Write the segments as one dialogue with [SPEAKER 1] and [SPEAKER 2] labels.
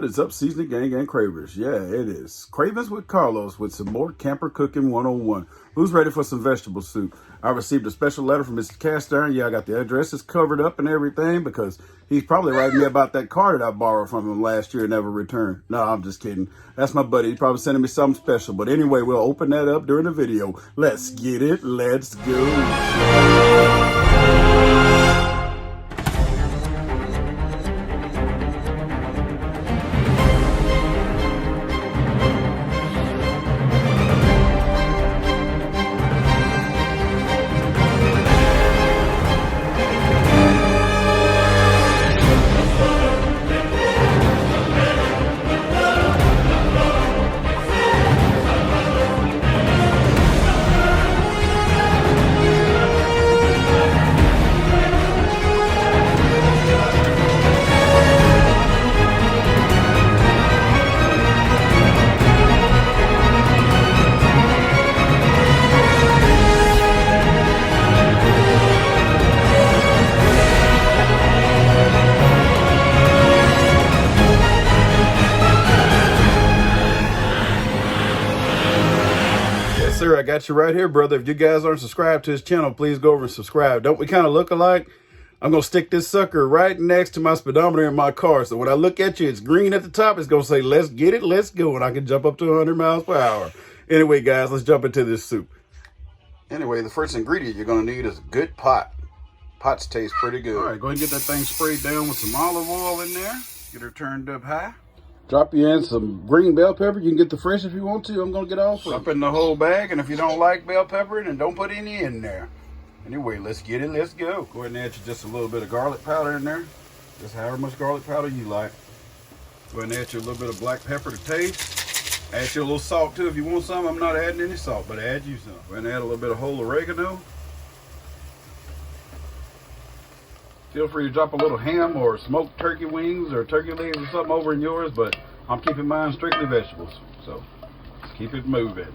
[SPEAKER 1] What is up, seasoning gang and cravers? Yeah, it is Cravings with Carlos with some more camper cooking 101. Who's ready for some vegetable soup? I received a special letter from Mr. Cast Iron. Yeah, I got the addresses covered up and everything because he's probably writing me about that car that I borrowed from him last year and never returned. No, I'm just kidding. That's my buddy. He's probably sending me something special. But anyway, we'll open that up during the video. Let's get it. Let's go. Sir, I got you right here, brother. If you guys aren't subscribed to his channel, please go over and subscribe. Don't we kind of look alike? I'm going to stick this sucker right next to my speedometer in my car. So when I look at you, it's green at the top. It's going to say, let's get it, let's go. And I can jump up to 100 miles per hour. Anyway, guys, let's jump into this soup. Anyway, the first ingredient you're going to need is a good pot. Pots taste pretty good. All right, go ahead and get that thing sprayed down with some olive oil in there. Get her turned up high. Drop you in some green bell pepper. You can get the fresh if you want to. I'm going to get off. Drop in the whole bag, and if you don't like bell pepper, then don't put any in there. Anyway, let's get it. Let's go. Go ahead and add you just a little bit of garlic powder in there. Just however much garlic powder you like. Go ahead and add you a little bit of black pepper to taste. Add you a little salt too if you want some. I'm not adding any salt, but add you some. Go ahead and add a little bit of whole oregano. Feel free to drop a little ham or smoked turkey wings or turkey legs or something over in yours, but I'm keeping mine strictly vegetables. So let's keep it moving.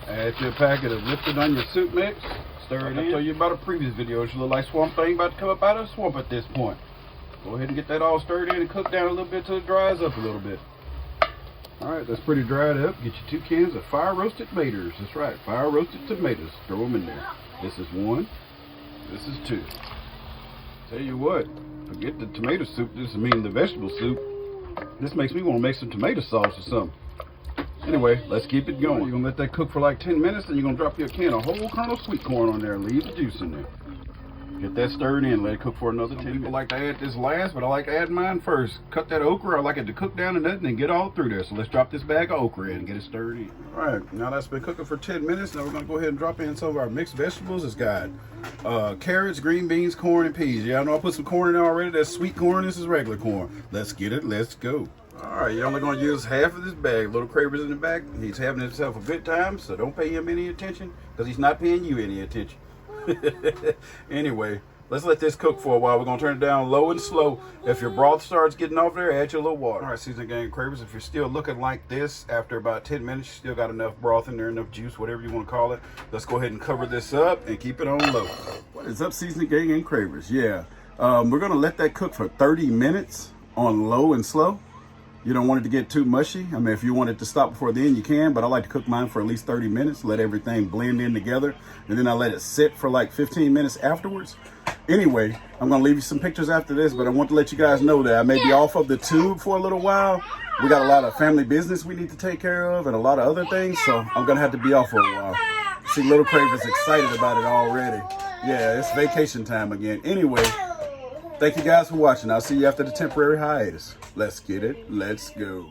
[SPEAKER 1] Add your packet of lifted onion soup mix. Stir it in. I told you about a previous video. It look like Swamp Thing about to come up out of the swamp at this point. Go ahead and get that all stirred in and cook down a little bit till it dries up a little bit. All right, that's pretty dried up. Get your 2 cans of fire roasted tomatoes. That's right, fire roasted tomatoes. Throw them in there. This is 1. This is 2. Tell you what, forget the tomato soup. This means the vegetable soup. This makes me want to make some tomato sauce or something. Anyway, let's keep it going. You're going to let that cook for like 10 minutes, and you're going to drop your can of whole kernel sweet corn on there and leave the juice in there. Get that stirred in. Let it cook for another 10 minutes. People like to add this last, but I like to add mine first. Cut that okra. I like it to cook down to nothing and get all through there. So let's drop this bag of okra in and get it stirred in. All right, now that's been cooking for 10 minutes. Now we're going to go ahead and drop in some of our mixed vegetables. It's got carrots, green beans, corn, and peas. Yeah, I know I put some corn in there already. That's sweet corn. This is regular corn. Let's get it. Let's go. All right, you're only going to use half of this bag. Little Craver's in the back. He's having himself a good time, so don't pay him any attention because he's not paying you any attention. Anyway, let's let this cook for a while. We're going to turn it down low and slow. If your broth starts getting off there, add you a little water. All right, seasoning gang Cravers, if you're still looking like this after about 10 minutes, you still got enough broth in there, enough juice, whatever you want to call it. Let's go ahead and cover this up and keep it on low. What is up, seasoning gang and Cravers? Yeah, we're going to let that cook for 30 minutes on low and slow. You don't want it to get too mushy. I mean, if you want it to stop before then, you can, but I like to cook mine for at least 30 minutes, let everything blend in together, and then I let it sit for like 15 minutes afterwards. Anyway, I'm going to leave you some pictures after this, but I want to let you guys know that I may be off of the tube for a little while. We got a lot of family business we need to take care of and a lot of other things, so I'm going to have to be off for a while. See, Little Craver's excited about it already. Yeah, it's vacation time again. Anyway, thank you guys for watching. I'll see you after the temporary hiatus. Let's get it. Let's go.